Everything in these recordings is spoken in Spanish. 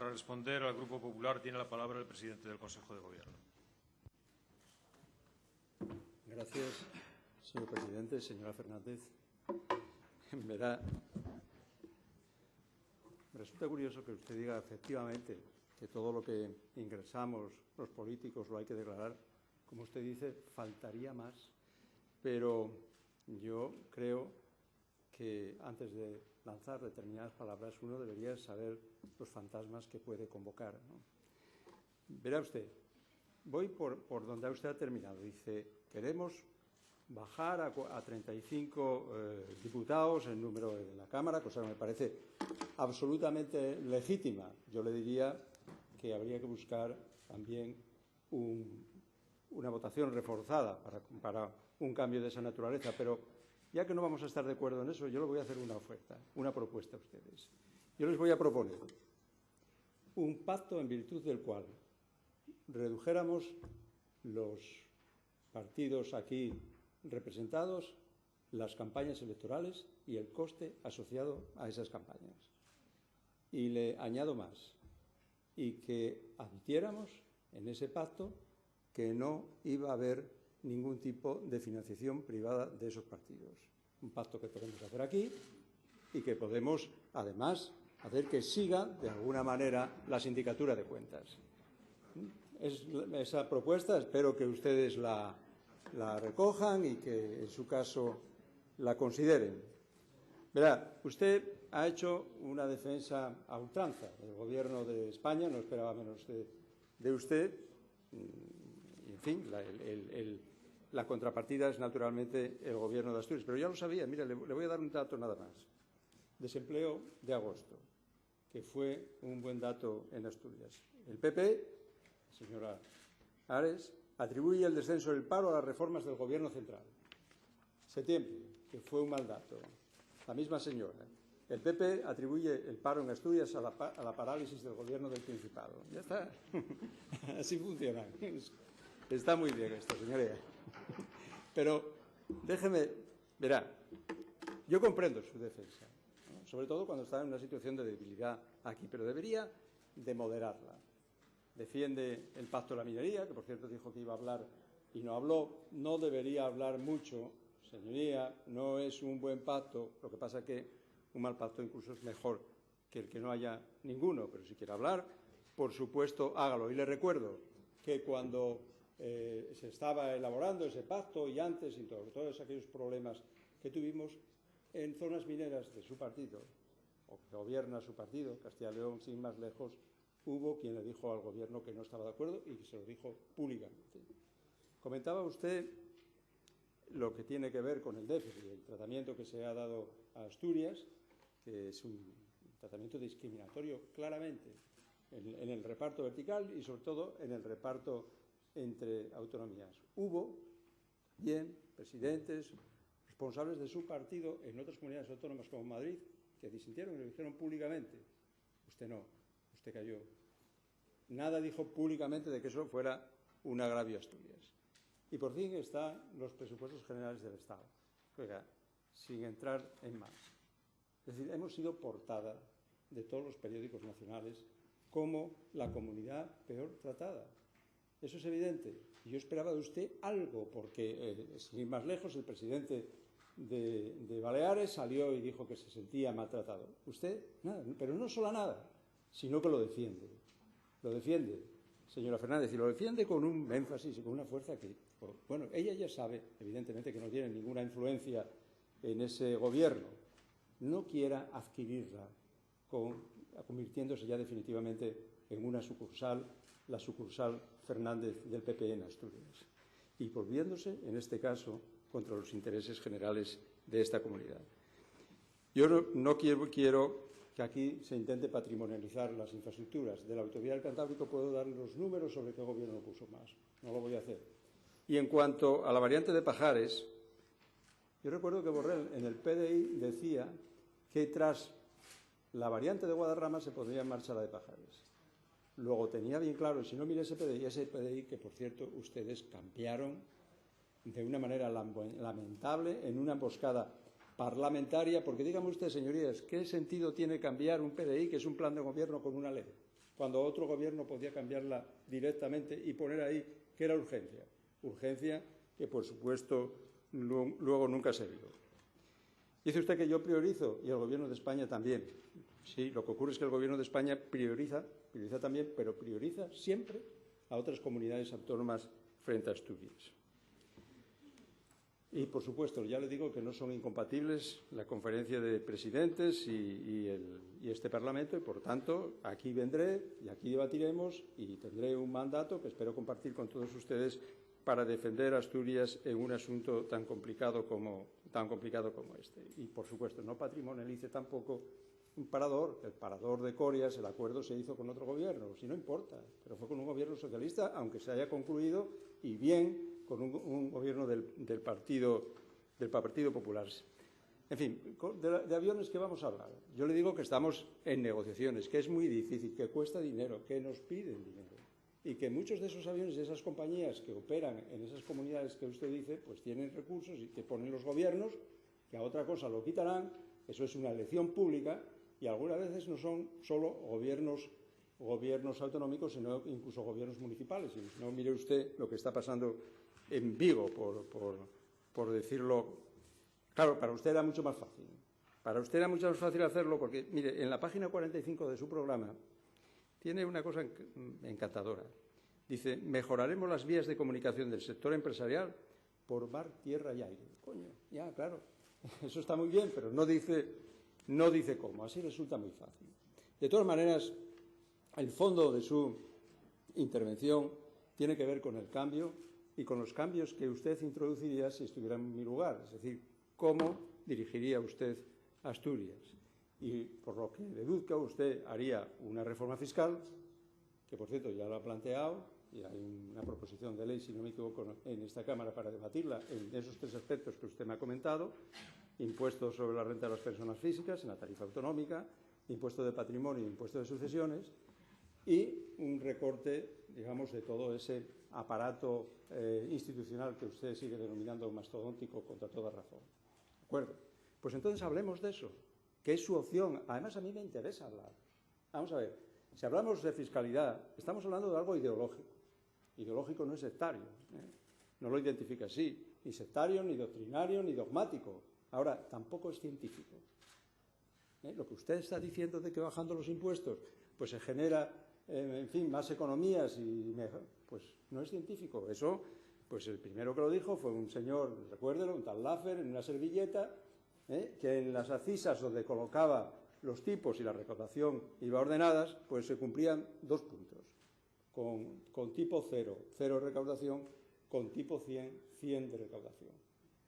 Para responder al Grupo Popular tiene la palabra el presidente del Consejo de Gobierno. Gracias, señor presidente. Señora Fernández, verá, me resulta curioso que usted diga efectivamente que todo lo que ingresamos los políticos lo hay que declarar. Como usted dice, faltaría más, pero yo creo que antes de lanzar determinadas palabras uno debería saber los fantasmas que puede convocar, ¿no? Verá usted, voy por donde usted ha terminado. Dice, queremos bajar a 35 diputados el número de la Cámara, cosa que me parece absolutamente legítima. Yo le diría que habría que buscar también una votación reforzada para un cambio de esa naturaleza, pero ya que no vamos a estar de acuerdo en eso, yo les voy a hacer una oferta, una propuesta a ustedes. Yo les voy a proponer un pacto en virtud del cual redujéramos los partidos aquí representados, las campañas electorales y el coste asociado a esas campañas. Y le añado más, y que admitiéramos en ese pacto que no iba a haber ningún tipo de financiación privada de esos partidos. Un pacto que podemos hacer aquí y que podemos, además, hacer que siga, de alguna manera, la sindicatura de cuentas. Esa propuesta espero que ustedes la recojan y que, en su caso, la consideren. Verá, usted ha hecho una defensa a ultranza del Gobierno de España, no esperaba menos de usted. En fin, la contrapartida es, naturalmente, el Gobierno de Asturias. Pero ya lo sabía. Mire, le voy a dar un dato nada más. Desempleo de agosto, que fue un buen dato en Asturias. El PP, señora Ares, atribuye el descenso del paro a las reformas del Gobierno central. Septiembre, que fue un mal dato. La misma señora. El PP atribuye el paro en Asturias a la parálisis del Gobierno del Principado. Ya está. Así funciona. Está muy bien esto, señoría. Pero déjeme, verá, yo comprendo su defensa, ¿no? Sobre todo cuando está en una situación de debilidad aquí, pero debería de moderarla. Defiende el pacto de la minería, que por cierto dijo que iba a hablar y no habló. No debería hablar mucho, señoría, no es un buen pacto. Lo que pasa es que un mal pacto incluso es mejor que el que no haya ninguno, pero si quiere hablar, por supuesto, hágalo. Y le recuerdo que cuando se estaba elaborando ese pacto y antes y todos aquellos problemas que tuvimos en zonas mineras de su partido, o que gobierna su partido, Castilla y León, sin más lejos, hubo quien le dijo al Gobierno que no estaba de acuerdo y que se lo dijo públicamente. Comentaba usted lo que tiene que ver con el déficit, el tratamiento que se ha dado a Asturias, que es un tratamiento discriminatorio claramente en el reparto vertical y sobre todo en el reparto entre autonomías. Hubo bien presidentes, responsables de su partido en otras comunidades autónomas como Madrid, que disintieron y lo dijeron públicamente. Usted no, usted cayó. Nada dijo públicamente de que eso fuera un agravio a Asturias. Y por fin están los presupuestos generales del Estado. Oiga, sin entrar en más. Es decir, hemos sido portada de todos los periódicos nacionales como la comunidad peor tratada. Eso es evidente. Y yo esperaba de usted algo, porque, sin ir más lejos, el presidente de Baleares salió y dijo que se sentía maltratado. Usted, nada, pero no solo nada, sino que lo defiende. Lo defiende, señora Fernández, y lo defiende con un énfasis y con una fuerza que, bueno, ella ya sabe, evidentemente, que no tiene ninguna influencia en ese Gobierno. No quiera adquirirla convirtiéndose ya definitivamente en una sucursal, la sucursal Fernández del PP en Asturias, y volviéndose, en este caso, contra los intereses generales de esta comunidad. Yo no quiero que aquí se intente patrimonializar las infraestructuras. De la Autovía del Cantábrico puedo dar los números sobre qué Gobierno puso más. No lo voy a hacer. Y en cuanto a la variante de Pajares, yo recuerdo que Borrell en el PDI decía que tras la variante de Guadarrama se pondría en marcha la de Pajares. Luego tenía bien claro, y si no mire ese PDI que, por cierto, ustedes cambiaron de una manera lamentable en una emboscada parlamentaria, porque dígame usted, señorías, ¿qué sentido tiene cambiar un PDI, que es un plan de gobierno, con una ley? cuando otro gobierno podía cambiarla directamente y poner ahí que era urgencia. Urgencia que, por supuesto, luego nunca se vio. Dice usted que yo priorizo, y el Gobierno de España también. Sí, lo que ocurre es que el Gobierno de España prioriza también, pero prioriza siempre a otras comunidades autónomas frente a Asturias. Y, por supuesto, ya le digo que no son incompatibles la conferencia de presidentes y este Parlamento, y, por tanto, aquí vendré y aquí debatiremos y tendré un mandato que espero compartir con todos ustedes para defender a Asturias en un asunto tan complicado como este. Y, por supuesto, no patrimonialice tampoco un parador. El parador de Corias, el acuerdo se hizo con otro gobierno, si no importa, pero fue con un gobierno socialista, aunque se haya concluido, y bien, con un gobierno del Partido Popular. En fin, de aviones, ¿qué vamos a hablar? Yo le digo que estamos en negociaciones, que es muy difícil, que cuesta dinero, que nos piden dinero, y que muchos de esos aviones, de esas compañías que operan en esas comunidades que usted dice, pues tienen recursos y que ponen los gobiernos, que a otra cosa lo quitarán. Eso es una elección pública, y algunas veces no son solo gobiernos autonómicos, sino incluso gobiernos municipales. Y no mire usted lo que está pasando en Vigo, por decirlo. Claro, para usted era mucho más fácil. Para usted era mucho más fácil hacerlo porque, mire, en la página 45 de su programa tiene una cosa encantadora. Dice, mejoraremos las vías de comunicación del sector empresarial por mar, tierra y aire. Coño, ya, claro, eso está muy bien, pero no dice cómo. Así resulta muy fácil. De todas maneras, el fondo de su intervención tiene que ver con el cambio y con los cambios que usted introduciría si estuviera en mi lugar. Es decir, cómo dirigiría usted Asturias. Y por lo que deduzca, usted haría una reforma fiscal, que por cierto ya lo ha planteado, y hay una proposición de ley, si no me equivoco, en esta Cámara para debatirla en esos tres aspectos que usted me ha comentado: impuestos sobre la renta de las personas físicas en la tarifa autonómica, impuesto de patrimonio, impuesto de sucesiones, y un recorte, digamos, de todo ese aparato institucional que usted sigue denominando mastodóntico contra toda razón. ¿De acuerdo? Pues entonces hablemos de eso, que es su opción. Además, a mí me interesa hablar. Vamos a ver, si hablamos de fiscalidad, estamos hablando de algo ideológico. Ideológico no es sectario, no lo identifica así, ni sectario, ni doctrinario, ni dogmático. Ahora, tampoco es científico. Lo que usted está diciendo de que bajando los impuestos pues se genera, en fin, más economías y mejor, pues no es científico. Eso, pues el primero que lo dijo fue un señor, recuérdelo, un tal Laffer, en una servilleta, que en las acisas donde colocaba los tipos y la recaudación iba ordenadas, pues se cumplían 2 puntos. Con tipo 0 recaudación, con tipo 100 de recaudación.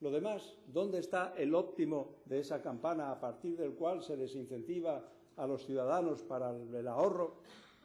Lo demás, ¿dónde está el óptimo de esa campana a partir del cual se desincentiva a los ciudadanos para el ahorro?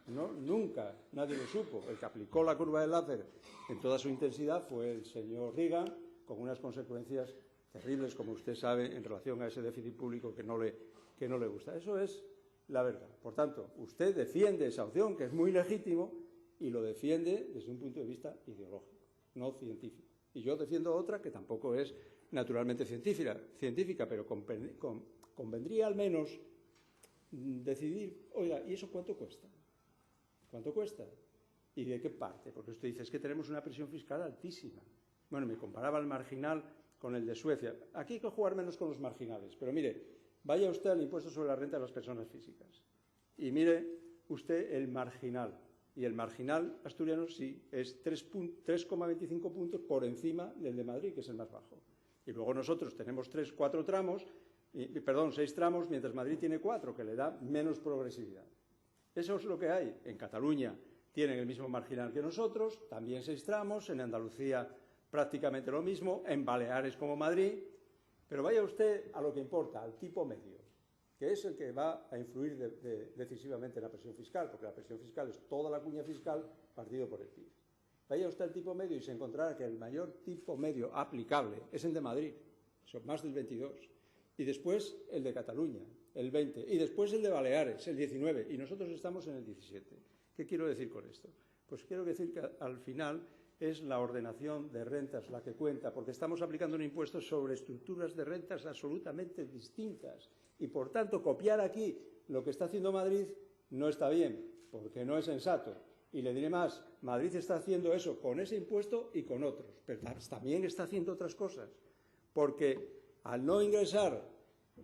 No, nunca, nadie lo supo. El que aplicó la curva de Laffer en toda su intensidad fue el señor Reagan, con unas consecuencias terribles, como usted sabe, en relación a ese déficit público que no le gusta. Eso es la verdad. Por tanto, usted defiende esa opción, que es muy legítimo, y lo defiende desde un punto de vista ideológico, no científico. Y yo defiendo otra que tampoco es naturalmente científica, pero convendría al menos decidir, oiga, ¿y eso cuánto cuesta? ¿Cuánto cuesta? ¿Y de qué parte? Porque usted dice, es que tenemos una presión fiscal altísima. Bueno, me comparaba el marginal con el de Suecia. Aquí hay que jugar menos con los marginales, pero mire, vaya usted al impuesto sobre la renta de las personas físicas y mire usted el marginal. Y el marginal asturiano sí es 3,25 puntos por encima del de Madrid, que es el más bajo. Y luego nosotros tenemos 6 tramos, mientras Madrid tiene 4, que le da menos progresividad. Eso es lo que hay. En Cataluña tienen el mismo marginal que nosotros, también 6 tramos, en Andalucía prácticamente lo mismo, en Baleares como Madrid. Pero vaya usted a lo que importa, al tipo medio, que es el que va a influir decisivamente en la presión fiscal, porque la presión fiscal es toda la cuña fiscal partido por el PIB. Vaya usted al tipo medio y se encontrará que el mayor tipo medio aplicable es el de Madrid, son más del 22, y después el de Cataluña, el 20, y después el de Baleares, el 19, y nosotros estamos en el 17. ¿Qué quiero decir con esto? Pues quiero decir que al final es la ordenación de rentas la que cuenta, porque estamos aplicando un impuesto sobre estructuras de rentas absolutamente distintas. Y, por tanto, copiar aquí lo que está haciendo Madrid no está bien. porque no es sensato. Y le diré más, Madrid está haciendo eso con ese impuesto y con otros, pero también está haciendo otras cosas, porque al no ingresar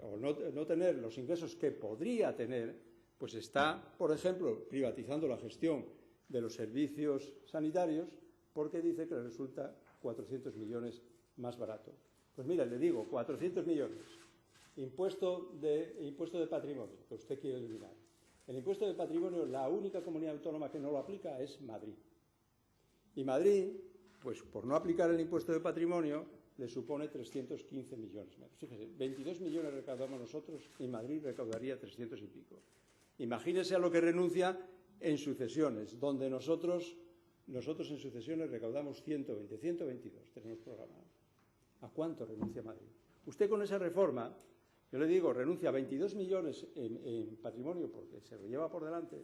o no tener los ingresos que podría tener, pues está, por ejemplo, privatizando la gestión de los servicios sanitarios porque dice que le resulta 400 millones más barato. Pues mira, le digo, 400 millones, impuesto de patrimonio, que usted quiere eliminar. El impuesto de patrimonio, la única comunidad autónoma que no lo aplica es Madrid. Y Madrid, pues por no aplicar el impuesto de patrimonio, le supone 315 millones menos. Fíjese, 22 millones recaudamos nosotros y Madrid recaudaría 300 y pico. Imagínese a lo que renuncia en sucesiones, donde nosotros en sucesiones recaudamos 120, 122, tenemos programado. ¿A cuánto renuncia Madrid? Usted con esa reforma, yo le digo, renuncia a 22 millones en patrimonio porque se lo lleva por delante,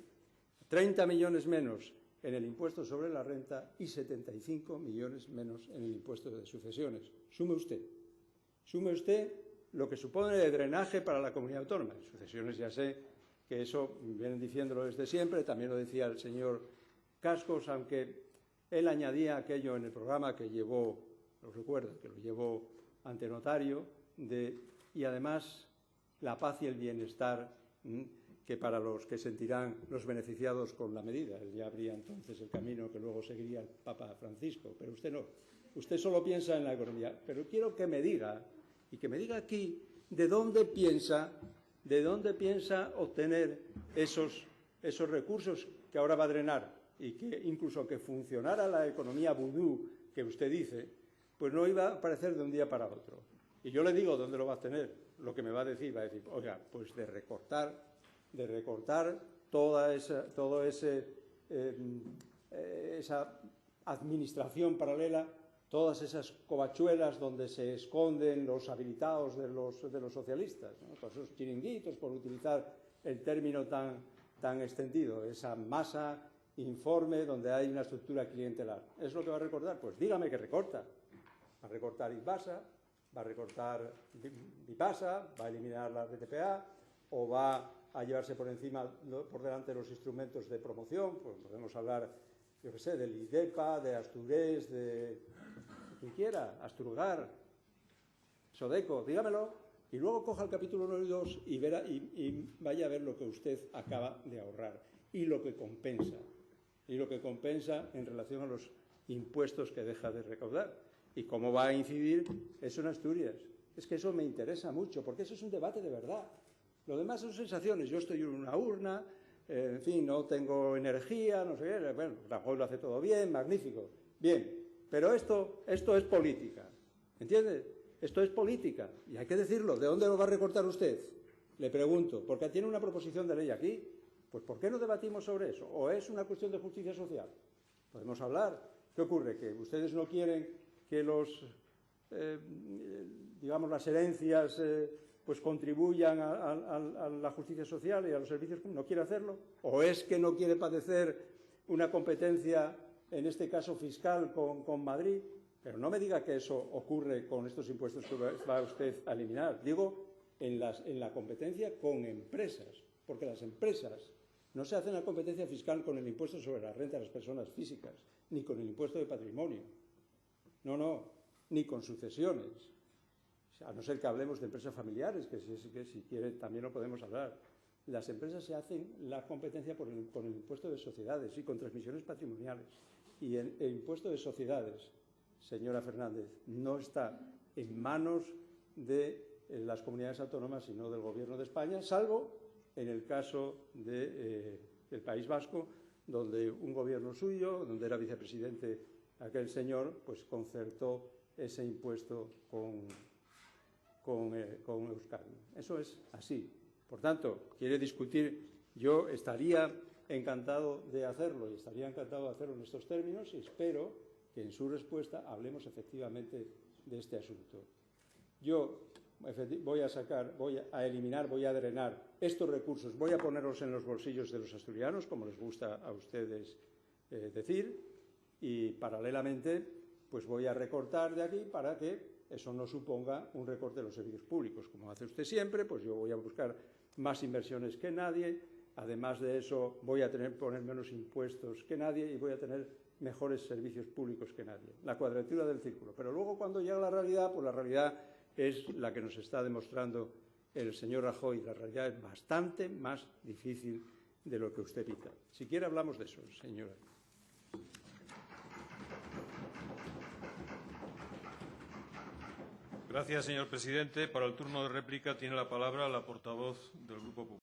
30 millones menos en el impuesto sobre la renta y 75 millones menos en el impuesto de sucesiones. Sume usted lo que supone de drenaje para la comunidad autónoma. En sucesiones ya sé que eso vienen diciéndolo desde siempre, también lo decía el señor Cascos, aunque él añadía aquello en el programa que llevó, lo recuerdo, que lo llevó ante notario, y además la paz y el bienestar que para los que sentirán los beneficiados con la medida. Él ya abría entonces el camino que luego seguiría el Papa Francisco, pero usted no. Usted solo piensa en la economía. Pero quiero que me diga, y que me diga aquí, de dónde piensa obtener esos recursos que ahora va a drenar, y que incluso aunque funcionara la economía vudú que usted dice, pues no iba a aparecer de un día para otro. Y yo le digo dónde lo va a tener. Lo que me va a decir, oiga, pues de recortar toda esa administración paralela, todas esas covachuelas donde se esconden los habilitados de los socialistas, ¿no? Todos esos chiringuitos, por utilizar el término tan extendido, esa masa informe donde hay una estructura clientelar. ¿Es lo que va a recortar? Pues dígame que recorta. Va a recortar IBASA, va a recortar Bipasa, va a eliminar la RTPA, o va a llevarse por delante los instrumentos de promoción. Pues podemos hablar, yo qué sé, del IDEPA, de Asturés, de quien quiera, Asturgar, Sodeco, dígamelo, y luego coja el capítulo 1 y 2 y vaya a ver lo que usted acaba de ahorrar y lo que compensa en relación a los impuestos que deja de recaudar y cómo va a incidir eso en Asturias. Es que eso me interesa mucho, porque eso es un debate de verdad. Lo demás son sensaciones. Yo estoy en una urna, en fin, no tengo energía, no sé qué. Bueno, Rajoy lo hace todo bien, magnífico. Bien, pero esto es política, ¿entiende? Esto es política, y hay que decirlo. ¿De dónde lo va a recortar usted? Le pregunto, porque tiene una proposición de ley aquí. Pues ¿por qué no debatimos sobre eso? ¿O es una cuestión de justicia social? Podemos hablar. ¿Qué ocurre? ¿Que ustedes no quieren que las herencias pues contribuyan a la justicia social y a los servicios? ¿No quiere hacerlo? ¿O es que no quiere padecer una competencia, en este caso fiscal, con Madrid? Pero no me diga que eso ocurre con estos impuestos que va usted a eliminar. Digo, en la competencia con empresas, porque las empresas no se hacen la competencia fiscal con el impuesto sobre la renta de las personas físicas, ni con el impuesto de patrimonio. No, ni con sucesiones. A no ser que hablemos de empresas familiares, que si quiere también lo podemos hablar. Las empresas se hacen la competencia con el impuesto de sociedades y con transmisiones patrimoniales. Y el impuesto de sociedades, señora Fernández, no está en manos de las comunidades autónomas, sino del Gobierno de España, salvo en el caso del País Vasco, donde un gobierno suyo, donde era vicepresidente aquel señor, pues concertó ese impuesto con Euskadi. Eso es así. Por tanto, quiere discutir, yo estaría encantado de hacerlo y estaría encantado de hacerlo en estos términos y espero que en su respuesta hablemos efectivamente de este asunto. Yo voy a eliminar, voy a drenar estos recursos, voy a ponerlos en los bolsillos de los asturianos, como les gusta a ustedes decir, y paralelamente pues voy a recortar de aquí para que eso no suponga un recorte de los servicios públicos. Como hace usted siempre, pues yo voy a buscar más inversiones que nadie además de eso voy a poner menos impuestos que nadie y voy a tener mejores servicios públicos que nadie. La cuadratura del círculo. Pero luego, cuando llega la realidad, pues la realidad es la que nos está demostrando el señor Rajoy. La realidad es bastante más difícil de lo que usted dice. Si quiere, hablamos de eso, señora. Gracias, señor presidente. Para el turno de réplica tiene la palabra la portavoz del Grupo Popular.